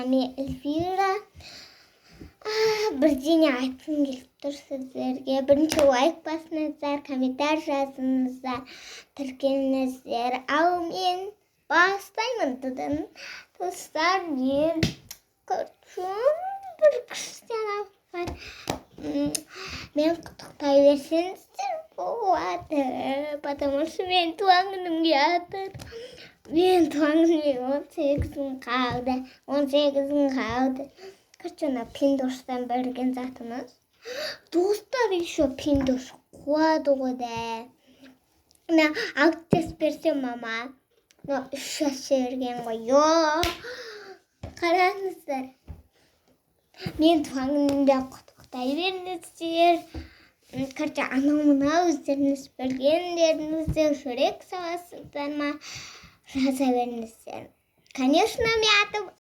нами Эльвира. Бірдеңе айтқым келіп тұр сіздерге. Бірінші лайк басыңыздар, комментарий жазыңыздар, тіркеліңіздер. Ал мен бастаймын. Достар, мен көрдім бір Криштиану бар. Мен құттықтай берсеңіздер болады, потому что мен туған күнім жатыр. Мен туған күніме 18 күн қалды. Короче, ана Пиндостан берген затымыз. Достар, еще Пиндос қуады ғой да. Мына алып берсем мама. 3 жас берген ғой. Қараңыздар. Мен туған күнімде құттықтай беріңіздер. Короче, анау-мынау өздеріңіз білгендеріңізді жүрек саласыздар ма? Жаза беріңіздер. Конечно, мен атым